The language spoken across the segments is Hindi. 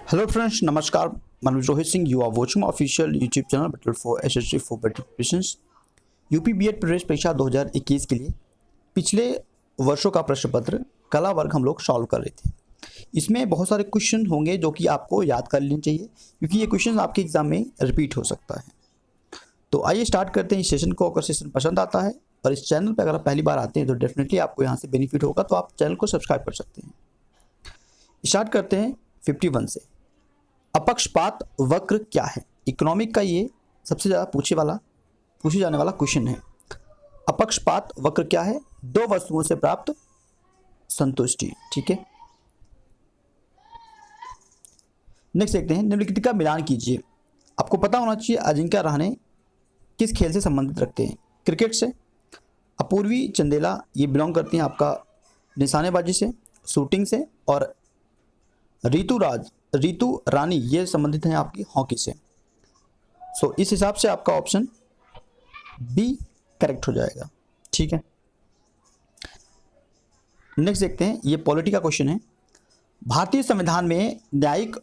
हेलो फ्रेंड्स, नमस्कार। Manoj Rohit Singh, you are watching official YouTube channel battle for SSC for better preparations. UP BEd प्रवेश परीक्षा 2021 के लिए पिछले वर्षों का प्रश्न पत्र कला वर्ग हम लोग सॉल्व कर रहे थे। इसमें बहुत सारे क्वेश्चन होंगे जो कि आपको याद कर लेने चाहिए, क्योंकि ये क्वेश्चन आपके एग्जाम में रिपीट हो सकता है। तो आइए स्टार्ट करते हैं इस सेशन को। अगर सेशन पसंद आता है और इस चैनल पर अगर आप पहली बार आते हैं तो डेफिनेटली आपको यहाँ से बेनिफिट होगा, तो आप चैनल को सब्सक्राइब कर सकते हैं। स्टार्ट करते हैं 51 से। अपक्षपात वक्र क्या है? इकोनॉमिक का ये सबसे ज़्यादा पूछे जाने वाला क्वेश्चन है। अपक्षपात वक्र क्या है? दो वस्तुओं से प्राप्त संतुष्टि। ठीक है, नेक्स्ट देखते हैं। निम्नलिखित का मिलान कीजिए। आपको पता होना चाहिए अजिंक्य रहाणे किस खेल से संबंधित रखते हैं? क्रिकेट से। अपूर्वी चंदेला ये बिलोंग करती हैं आपका निशानेबाजी से, शूटिंग से, और ऋतु रानी ये संबंधित हैं आपकी हॉकी से। सो इस हिसाब से आपका ऑप्शन बी करेक्ट हो जाएगा। ठीक है, नेक्स्ट देखते हैं। ये पॉलिटी का क्वेश्चन है। भारतीय संविधान में न्यायिक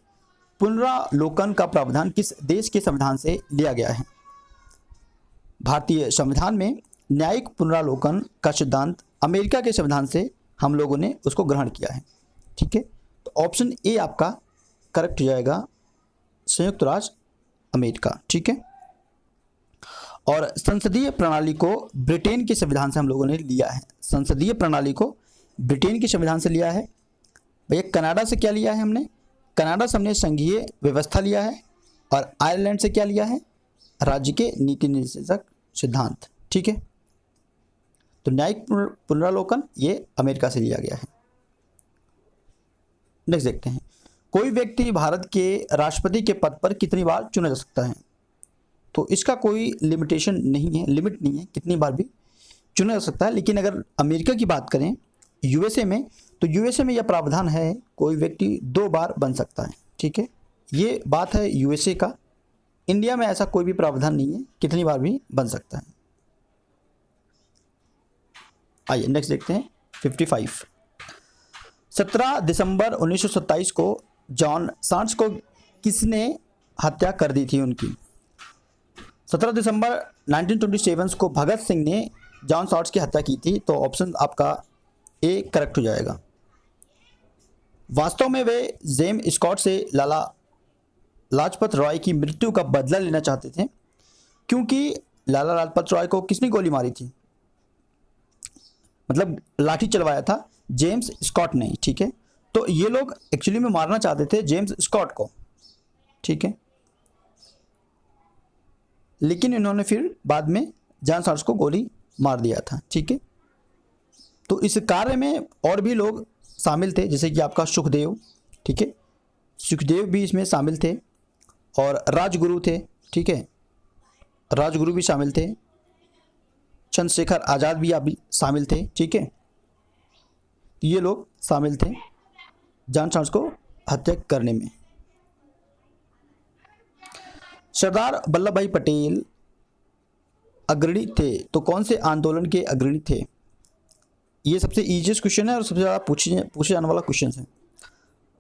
पुनरावलोकन का प्रावधान किस देश के संविधान से लिया गया है? भारतीय संविधान में न्यायिक पुनरावलोकन का सिद्धांत अमेरिका के संविधान से हम लोगों ने उसको ग्रहण किया है। ठीक है, तो ऑप्शन ए आपका करेक्ट हो जाएगा, संयुक्त राज्य अमेरिका। ठीक है, और संसदीय प्रणाली को ब्रिटेन के संविधान से हम लोगों ने लिया है। संसदीय प्रणाली को ब्रिटेन के संविधान से लिया है। भैया कनाडा से क्या लिया है हमने? कनाडा से हमने संघीय व्यवस्था लिया है। और आयरलैंड से क्या लिया है? राज्य के नीति निर्देशक सिद्धांत। ठीक है, तो न्यायिक पुनरावलोकन ये अमेरिका से लिया गया है। नेक्स्ट देखते हैं। कोई व्यक्ति भारत के राष्ट्रपति के पद पर कितनी बार चुना जा सकता है? तो इसका कोई लिमिटेशन नहीं है, लिमिट नहीं है, कितनी बार भी चुना जा सकता है। लेकिन अगर अमेरिका की बात करें यूएसए में, तो यूएसए में यह प्रावधान है कोई व्यक्ति 2 बार बन सकता है। ठीक है, ये बात है यूएसए का। इंडिया में ऐसा कोई भी प्रावधान नहीं है, कितनी बार भी बन सकता है। आइए नेक्स्ट देखते हैं 55। 17 दिसंबर 1927 को जॉन सांड्स को किसने हत्या कर दी थी उनकी? 17 दिसंबर 1927 को भगत सिंह ने जॉन सांड्स की हत्या की थी। तो ऑप्शन आपका ए करेक्ट हो जाएगा। वास्तव में वे जेम्स स्कॉट से लाला लाजपत राय की मृत्यु का बदला लेना चाहते थे, क्योंकि लाला लाजपत राय को किसने गोली मारी थी? मतलब लाठी चलवाया था जेम्स स्कॉट ने। ठीक है, तो ये लोग एक्चुअली में मारना चाहते थे जेम्स स्कॉट को। ठीक है, लेकिन इन्होंने फिर बाद में जॉन सांड्स को गोली मार दिया था। ठीक है, तो इस कार्य में और भी लोग शामिल थे, जैसे कि आपका सुखदेव। ठीक है, सुखदेव भी इसमें शामिल थे, और राजगुरु थे। ठीक है, राजगुरु भी शामिल थे। चंद्रशेखर आज़ाद भी अभी शामिल थे। ठीक है, ये लोग शामिल थे जॉन सांड्स को हत्या करने में। सरदार वल्लभ भाई पटेल अग्रणी थे, तो कौन से आंदोलन के अग्रणी थे? ये सबसे इजीएस्ट क्वेश्चन है और सबसे ज़्यादा पूछे जाने वाला क्वेश्चन है।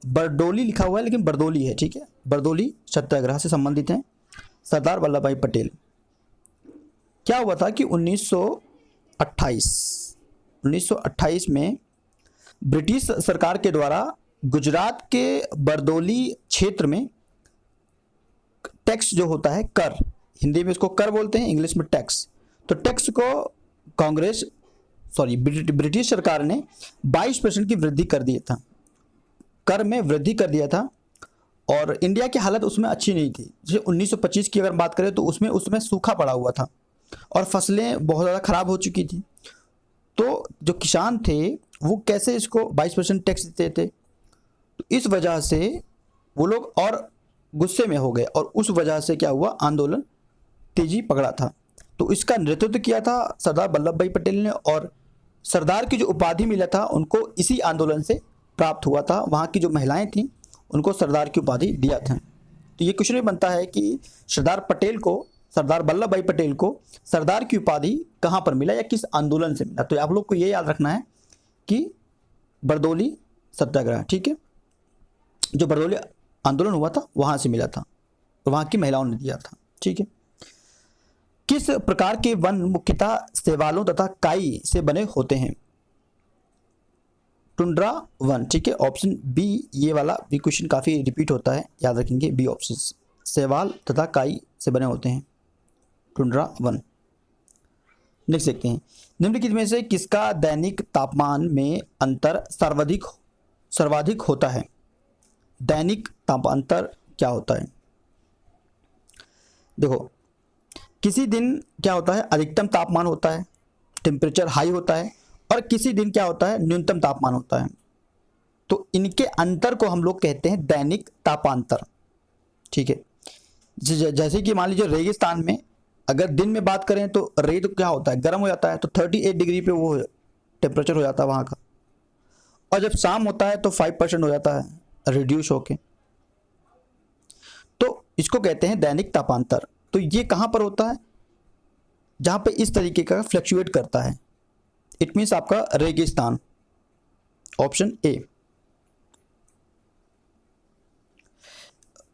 बरदोली लिखा हुआ है लेकिन बरदोली है। ठीक है, बरदोली सत्याग्रह से संबंधित हैं सरदार वल्लभ भाई पटेल। क्या हुआ था कि 1928 में ब्रिटिश सरकार के द्वारा गुजरात के बरदोली क्षेत्र में टैक्स जो होता है, कर, हिंदी में इसको कर बोलते हैं, इंग्लिश में टैक्स, तो टैक्स को ब्रिटिश सरकार ने 22% की वृद्धि कर दिया था, कर में वृद्धि कर दिया था। और इंडिया की हालत उसमें अच्छी नहीं थी। जैसे 1925 की अगर बात करें तो उसमें सूखा पड़ा हुआ था और फसलें बहुत ज़्यादा ख़राब हो चुकी थी। तो जो किसान थे वो कैसे इसको 22% टैक्स देते थे? तो इस वजह से वो लोग और गुस्से में हो गए, और उस वजह से क्या हुआ, आंदोलन तेजी पकड़ा था। तो इसका नेतृत्व किया था सरदार वल्लभ भाई पटेल ने, और सरदार की जो उपाधि मिला था उनको इसी आंदोलन से प्राप्त हुआ था। वहाँ की जो महिलाएं थीं उनको सरदार की उपाधि दिया था। तो ये क्वेश्चन भी बनता है कि सरदार वल्लभ भाई पटेल को सरदार की उपाधि कहाँ पर मिला या किस आंदोलन से मिला? तो आप लोग को ये याद रखना है कि बरदोली सत्याग्रह। ठीक है, जो बरदोली आंदोलन हुआ था वहां से मिला था और वहां की महिलाओं ने दिया था। ठीक है। किस प्रकार के वन मुख्यतः शैवालों तथा काई से बने होते हैं? Tundra one. ठीक है, ऑप्शन बी, ये वाला भी क्वेश्चन काफी रिपीट होता है, याद रखेंगे बी ऑप्शन, शैवाल तथा काई से बने होते हैं, टुंड्रा वन। नेक्स्ट देखते हैं, निम्नलिखित में से किसका दैनिक तापमान में अंतर सर्वाधिक होता है? दैनिक तापमान अंतर क्या होता है? देखो, किसी दिन क्या होता है, अधिकतम तापमान होता है, टेम्परेचर हाई होता है, और किसी दिन क्या होता है, न्यूनतम तापमान होता है। तो इनके अंतर को हम लोग कहते हैं दैनिक तापांतर। ठीक है। जैसे कि मान लीजिए रेगिस्तान में अगर दिन में बात करें तो रेत क्या होता है, गर्म हो जाता है, तो 38 डिग्री पे वो टेम्परेचर हो जाता है वहाँ का, और जब शाम होता है तो 5% हो जाता है रिड्यूस होके। तो इसको कहते हैं दैनिक तापांतर। तो ये कहाँ पर होता है? जहाँ पे इस तरीके का फ्लक्चुएट करता है, इट मीन्स आपका रेगिस्तान, ऑप्शन ए।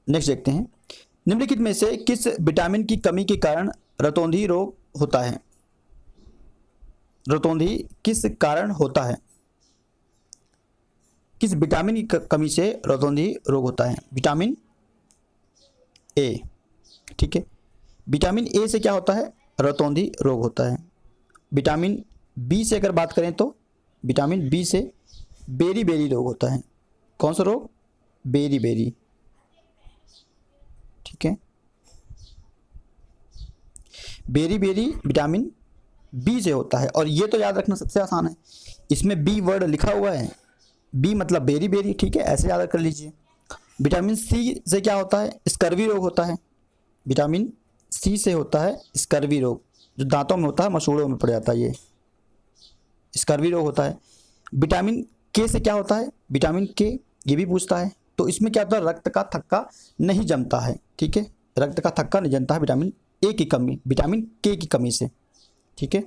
नेक्स्ट देखते हैं, निम्नलिखित में से किस विटामिन की कमी के कारण रतौंधी रोग होता है? रतौंधी किस कारण होता है? किस विटामिन की कमी से रतौंधी रोग होता है? Vitamin A. ठीक है। विटामिन ए से क्या होता है? रतौंधी रोग होता है। विटामिन बी से अगर बात करें तो विटामिन बी से बेरी बेरी रोग होता है। कौन सा रोग? Beriberi. ठीक है, बेरी बेरी विटामिन बी से होता है, और ये तो याद रखना सबसे आसान है, इसमें बी वर्ड लिखा हुआ है, बी मतलब बेरी बेरी। ठीक है, ऐसे याद कर लीजिए। विटामिन सी से क्या होता है? स्कर्वी रोग होता है। विटामिन सी से होता है स्कर्वी रोग, जो दांतों में होता है, मसूड़ों में पड़ जाता है, ये स्कर्वी रोग होता है। विटामिन के से क्या होता है? विटामिन के ये भी पूछता है। तो इसमें क्या होता है? रक्त का थक्का नहीं जमता है। ठीक है, रक्त का थक्का नहीं जमता है विटामिन ए की कमी, विटामिन के की कमी से। ठीक है,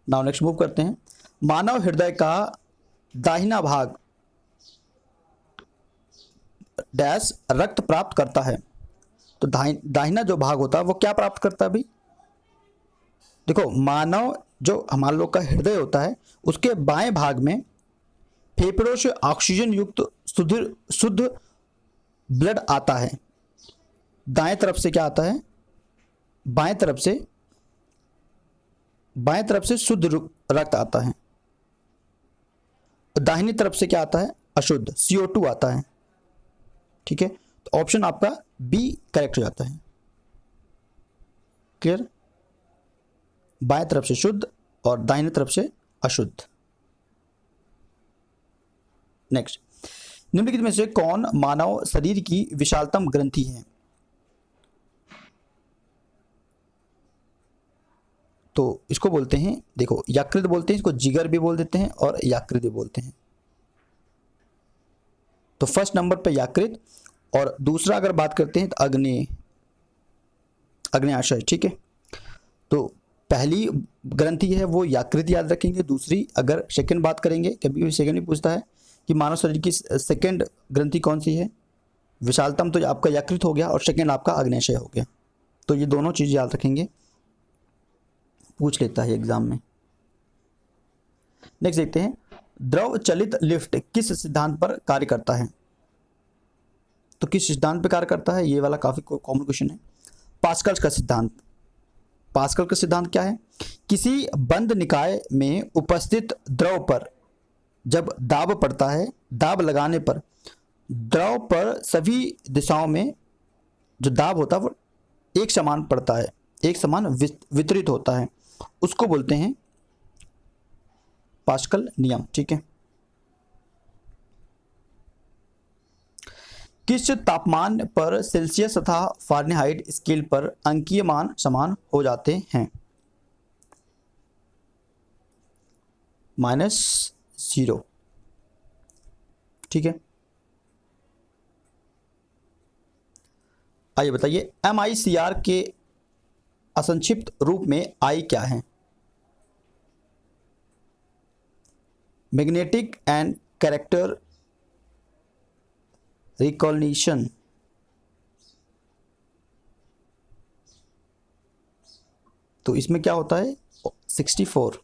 नाउ नेक्स्ट मूव करते हैं। मानव हृदय का दाहिना भाग डैश रक्त प्राप्त करता है। तो दाहिना जो भाग होता है वो क्या प्राप्त करता है भाई? देखो, मानव जो हमारे लोग का हृदय होता है उसके बाएं भाग में फेफड़ों से ऑक्सीजन युक्त शुद्ध ब्लड आता है। दाएं तरफ से क्या आता है? बाएं तरफ से शुद्ध रक्त आता है। दाहिनी तरफ से क्या आता है? अशुद्ध CO2 आता है। ठीक है, तो ऑप्शन आपका बी करेक्ट हो जाता है। क्लियर? बाएं तरफ से शुद्ध और दाहिनी तरफ से अशुद्ध। नेक्स्ट, निम्नलिखित में से कौन मानव शरीर की विशालतम ग्रंथि है? तो इसको बोलते हैं, देखो, यकृत बोलते हैं इसको, जिगर भी बोल देते हैं और यकृत भी बोलते हैं। तो फर्स्ट नंबर पे यकृत, और दूसरा अगर बात करते हैं तो अग्न्याशय। ठीक है, तो पहली ग्रंथि है वो यकृत, याद रखेंगे। दूसरी अगर सेकंड बात करेंगे, कभी भी सेकंड भी पूछता है कि मानव शरीर की सेकंड ग्रंथि कौन सी है, विशालतम तो आपका यकृत हो गया और सेकंड आपका अग्न्याशय हो गया। तो ये दोनों चीज़ याद रखेंगे, पूछ लेता है एग्जाम में। नेक्स्ट देखते हैं, द्रव चलित लिफ्ट किस सिद्धांत पर कार्य करता है? तो किस सिद्धांत पर कार्य करता है? ये वाला काफी कॉमन क्वेश्चन है। पास्कल का सिद्धांत। पास्कल का सिद्धांत क्या है? किसी बंद निकाय में उपस्थित द्रव पर जब दाब पड़ता है, दाब लगाने पर द्रव पर सभी दिशाओं में जो दाब होता है वो एक समान पड़ता है, एक समान वितरित होता है, उसको बोलते हैं पास्कल नियम। ठीक है, किस तापमान पर सेल्सियस तथा फ़ारेनहाइट स्केल पर अंकीय मान समान हो जाते हैं? -0। ठीक है, आइए बताइए, MICR के असंक्षिप्त रूप में I क्या है? मैग्नेटिक एंड कैरेक्टर रिकॉग्निशन, तो इसमें क्या होता है 64।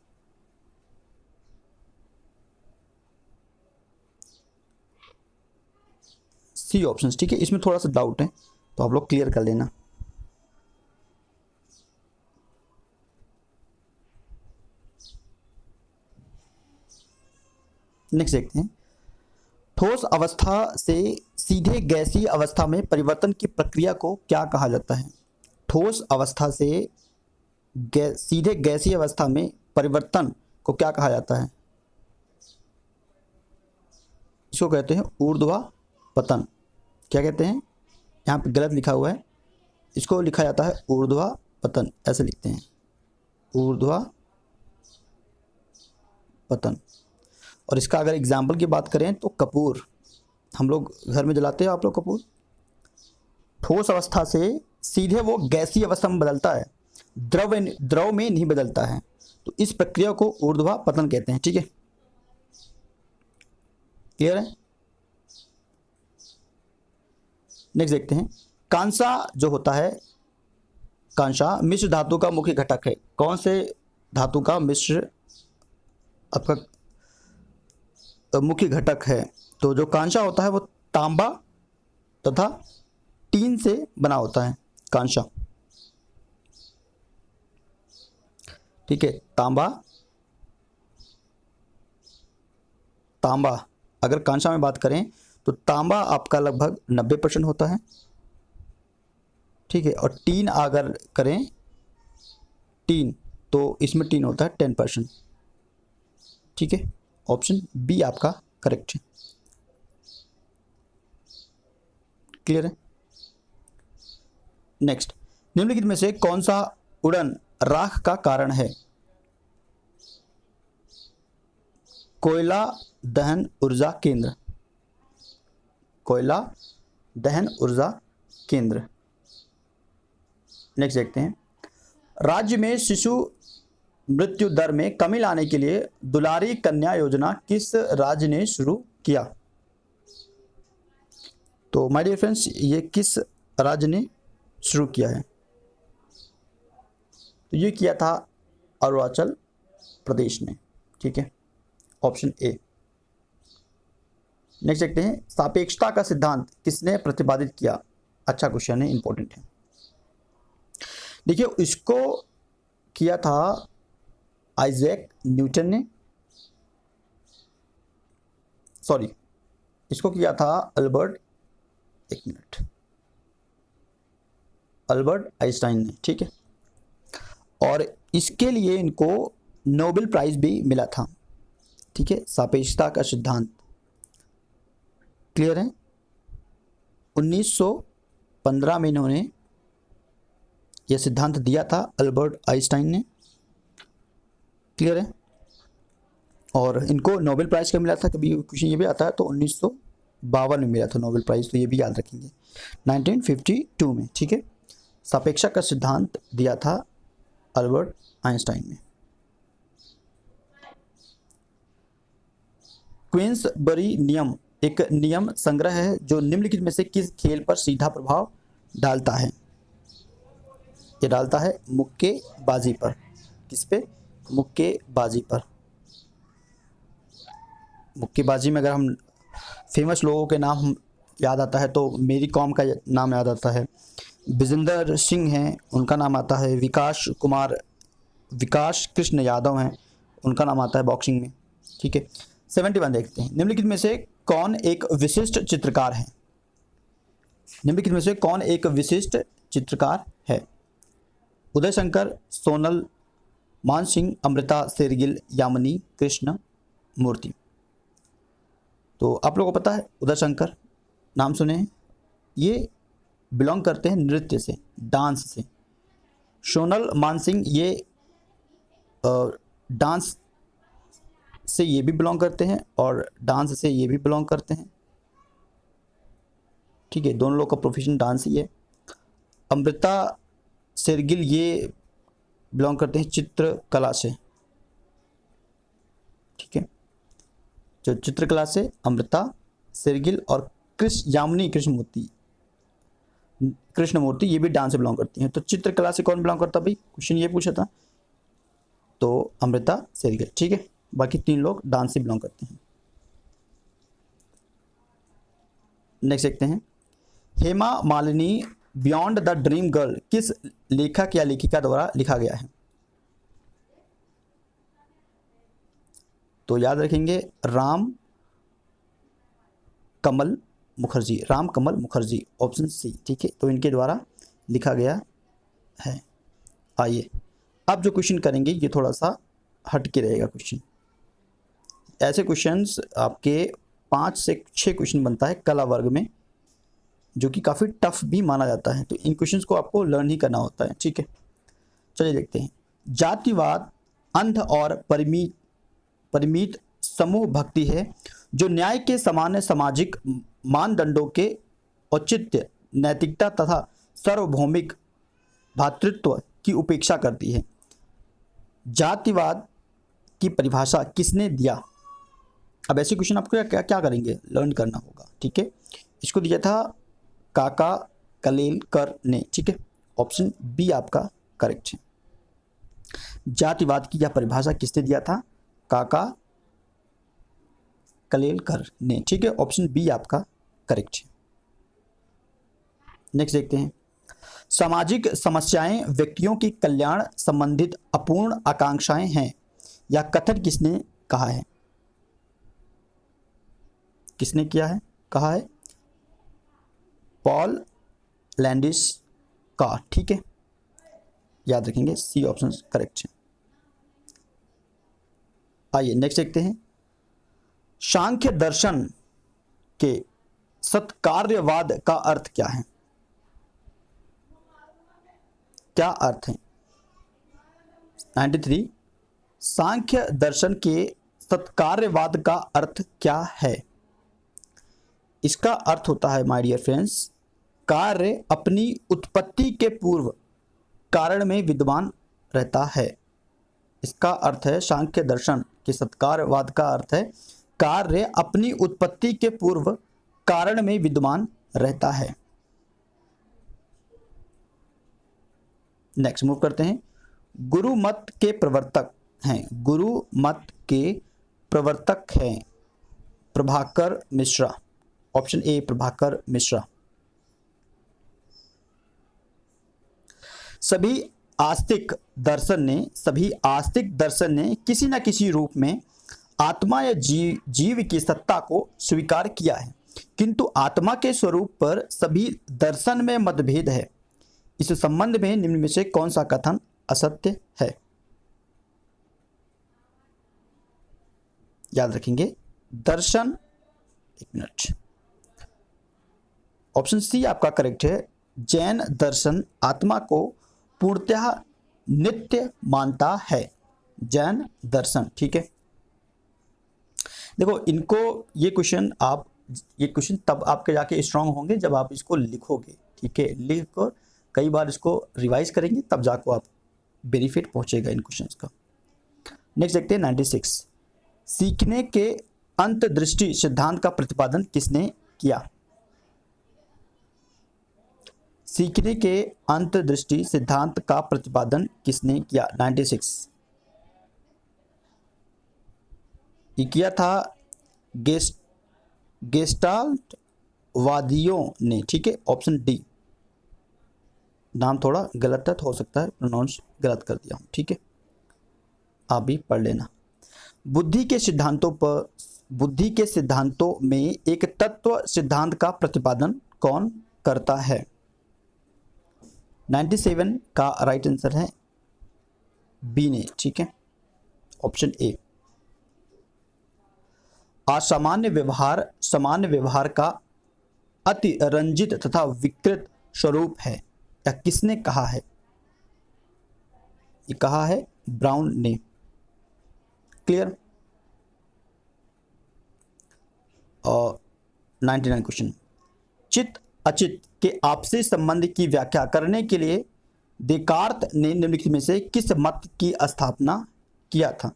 सी ऑप्शन, ठीक है। इसमें थोड़ा सा डाउट है तो आप लोग क्लियर कर लेना। नेक्स्ट देखते हैं, ठोस अवस्था से सीधे गैसीय अवस्था में परिवर्तन की प्रक्रिया को क्या कहा जाता है? ठोस अवस्था से सीधे गैसीय अवस्था में परिवर्तन को क्या कहा जाता है? इसको कहते हैं ऊर्ध्वापतन। क्या कहते हैं? यहाँ पे गलत लिखा हुआ है, इसको लिखा जाता है ऊर्ध्वापतन, ऐसे लिखते हैं ऊर्ध्वापतन। और इसका अगर एग्जाम्पल की बात करें तो कपूर, हम लोग घर में जलाते हैं, आप लोग कपूर। ठोस अवस्था से सीधे वो गैसीय अवस्था में बदलता है, द्रव में नहीं बदलता है, तो इस प्रक्रिया को ऊर्ध्वापतन कहते हैं। ठीक है, क्लियर है? नेक्स्ट देखते हैं, कांसा जो होता है, कांसा मिश्र धातु का मुख्य घटक है। कौन से धातु का मिश्र आपका मुख्य घटक है? तो जो कांसा होता है वो तांबा तथा टीन से बना होता है कांसा। ठीक है, तांबा अगर कांसा में बात करें तो तांबा आपका लगभग 90% होता है। ठीक है, और टीन अगर करें टीन, तो इसमें टीन होता है 10%। ठीक है, ऑप्शन बी आपका करेक्ट है। क्लियर है? नेक्स्ट, निम्नलिखित में से कौन सा उड़न राख का कारण है? कोयला दहन ऊर्जा केंद्र, कोयला दहन ऊर्जा केंद्र। नेक्स्ट देखते हैं, राज्य में शिशु मृत्यु दर में कमी लाने के लिए दुलारी कन्या योजना किस राज्य ने शुरू किया? तो माय डियर फ्रेंड्स, ये किस राज्य ने शुरू किया है? तो ये किया था अरुणाचल प्रदेश ने। ठीक है, ऑप्शन ए। नेक्स्ट देखते हैं, सापेक्षता का सिद्धांत किसने प्रतिपादित किया? अच्छा क्वेश्चन है, इंपॉर्टेंट है। देखिए, इसको किया था आइजैक न्यूटन ने, सॉरी, इसको किया था अल्बर्ट आइंस्टाइन ने। ठीक है, और इसके लिए इनको नोबेल प्राइज भी मिला था। ठीक है, सापेक्षता का सिद्धांत, क्लियर है? 1915 में इन्होंने यह सिद्धांत दिया था अल्बर्ट आइंस्टाइन ने। क्लियर है? और इनको नोबेल प्राइज का मिला था, कभी क्वेश्चन ये भी आता है, तो 1952 में मिला था नोबेल प्राइज, तो ये भी याद रखेंगे, 1952 में। ठीक है, सापेक्षा का सिद्धांत दिया था अल्बर्ट आइंस्टाइन ने। क्वींसबरी नियम एक नियम संग्रह है जो निम्नलिखित में से किस खेल पर सीधा प्रभाव डालता है? ये डालता है मुक्केबाजी पर। किस पे? मुक्केबाजी पर। मुक्केबाजी में अगर हम फेमस लोगों के नाम याद आता है तो मेरी कॉम का नाम याद आता है, विजेंदर सिंह हैं, उनका नाम आता है, विकास कृष्ण यादव हैं, उनका नाम आता है बॉक्सिंग में। ठीक है, 71 देखते हैं, निम्नलिखित में से कौन एक विशिष्ट चित्रकार है? निम्नलिखित में से कौन एक विशिष्ट चित्रकार है? उदय शंकर, सोनल मानसिंह, अमृता शेरगिल, यामिनी कृष्ण मूर्ति। तो आप लोगों को पता है उदय शंकर, नाम सुने हैं, ये बिलोंग करते हैं नृत्य से, डांस से। सोनल मानसिंह ये डांस से ये भी बिलोंग करते हैं और डांस से ये भी बिलोंग करते हैं। ठीक है, दोनों लोग का प्रोफेशन डांस ही है। अमृता शेरगिल ये बिलोंग करते हैं चित्रकला से। ठीक है, जो चित्रकला से अमृता शेरगिल और यामिनी कृष्णमूर्ति, ये भी डांस से बिलोंग करती हैं। तो चित्रकला से कौन बिलोंग करता भाई, क्वेश्चन ये पूछा था, तो अमृता शेरगिल, ठीक है। बाकी 3 लोग डांस से बिलोंग करते हैं। नेक्स्ट देखते हैं, Hema Malini beyond the dream girl किस लेखक या लेखिका द्वारा लिखा गया है? तो याद रखेंगे राम कमल मुखर्जी, ऑप्शन सी, ठीक है। तो इनके द्वारा लिखा गया है। आइए अब जो क्वेश्चन करेंगे ये थोड़ा सा हट के रहेगा क्वेश्चन। ऐसे क्वेश्चंस आपके 5 से 6 क्वेश्चन बनता है कला वर्ग में, जो कि काफ़ी टफ भी माना जाता है। तो इन क्वेश्चंस को आपको लर्न ही करना होता है, ठीक है। चलिए देखते हैं, जातिवाद अंध और परिमित समूह भक्ति है जो न्याय के सामान्य सामाजिक मानदंडों के औचित्य, नैतिकता तथा सार्वभौमिक भ्रातृत्व की उपेक्षा करती है। जातिवाद की परिभाषा किसने दिया? अब ऐसे क्वेश्चन आपको क्या करेंगे, लर्न करना होगा, ठीक है। इसको दिया था काका कलेलकर ने, ठीक है। ऑप्शन बी आपका करेक्ट है। जातिवाद की यह परिभाषा किसने दिया था? काका कलेलकर ने, ठीक है। ऑप्शन बी आपका करेक्ट है। नेक्स्ट देखते हैं, सामाजिक समस्याएं व्यक्तियों की कल्याण संबंधित अपूर्ण आकांक्षाएं हैं, यह कथन किसने कहा है? किसने किया है, कहा है? पॉल लैंडिस का, ठीक है। याद रखेंगे सी ऑप्शन करेक्ट है। आइए नेक्स्ट देखते हैं, सांख्य दर्शन के सत्कार्यवाद का अर्थ क्या है? क्या अर्थ है? 93, सांख्य दर्शन के सत्कार्यवाद का अर्थ क्या है? इसका अर्थ होता है माय डियर फ्रेंड्स, कार्य अपनी उत्पत्ति के पूर्व कारण में विद्यमान रहता है। इसका अर्थ है, सांख्य दर्शन के सत्कार्यवाद का अर्थ है कार्य अपनी उत्पत्ति के पूर्व कारण में विद्यमान रहता है। नेक्स्ट मूव करते हैं, गुरु मत के प्रवर्तक हैं प्रभाकर मिश्रा। Option A Prabhakar Mishra. सभी आस्तिक दर्शन ने किसी न किसी रूप में आत्मा या जीव की सत्ता को स्वीकार किया है, किंतु आत्मा के स्वरूप पर सभी दर्शन में मतभेद है। इस संबंध में निम्न में से कौन सा कथन असत्य है? याद रखेंगे दर्शन, एक मिनट, ऑप्शन सी आपका करेक्ट है। जैन दर्शन आत्मा को पूर्णतः नित्य मानता है। जैन दर्शन, ठीक है। देखो इनको ये क्वेश्चन तब आपके जाके स्ट्रांग होंगे जब आप इसको लिखोगे, ठीक है। लिख कर कई बार इसको रिवाइज करेंगे तब जाको आप बेनिफिट पहुंचेगा इन क्वेश्चंस का। नेक्स्ट देखते हैं 96, सीखने के अंतर्दृष्टि सिद्धांत का प्रतिपादन किसने किया? सीखने के अंतर्दृष्टि सिद्धांत का प्रतिपादन किसने किया? 96 ये किया था गेस्टाल्ट वादियों ने, ठीक है। ऑप्शन डी, नाम थोड़ा गलत है तो हो सकता है प्रोनाउंस गलत कर दिया हूं, ठीक है। आप भी पढ़ लेना। बुद्धि के सिद्धांतों में एक तत्व सिद्धांत का प्रतिपादन कौन करता है? 97 का राइट आंसर है बी ने, ठीक है। Option A. असामान्य व्यवहार का अतिरंजित तथा विकृत स्वरूप है, या किसने कहा है? ये कहा है ब्राउन ने। क्लियर? और 99 क्वेश्चन, चित्त अचित के आपसी संबंध की व्याख्या करने के लिए देकार्त ने निम्नलिखित में से किस मत की स्थापना किया था?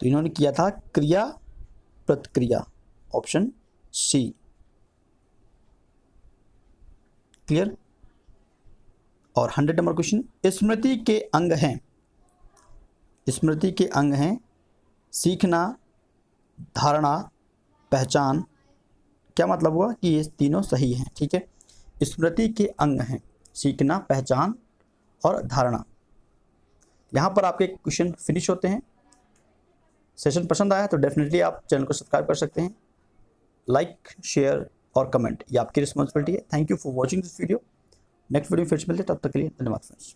तो इन्होंने किया था क्रिया प्रतिक्रिया। Option C. क्लियर। और 100 नंबर क्वेश्चन, स्मृति के अंग हैं, स्मृति के अंग हैं सीखना, धारणा, पहचान। क्या मतलब हुआ कि ये तीनों सही हैं, ठीक है। स्मृति के अंग हैं सीखना, पहचान और धारणा। यहाँ पर आपके क्वेश्चन फिनिश होते हैं। सेशन पसंद आया तो डेफिनेटली आप चैनल को सब्सक्राइब कर सकते हैं। लाइक, शेयर और कमेंट ये आपकी रिस्पॉन्सिबिलिटी है। Thank you for watching this video. Next video में फिर से मिलते हैं, तब तक के लिए धन्यवाद फ्रेंड्स।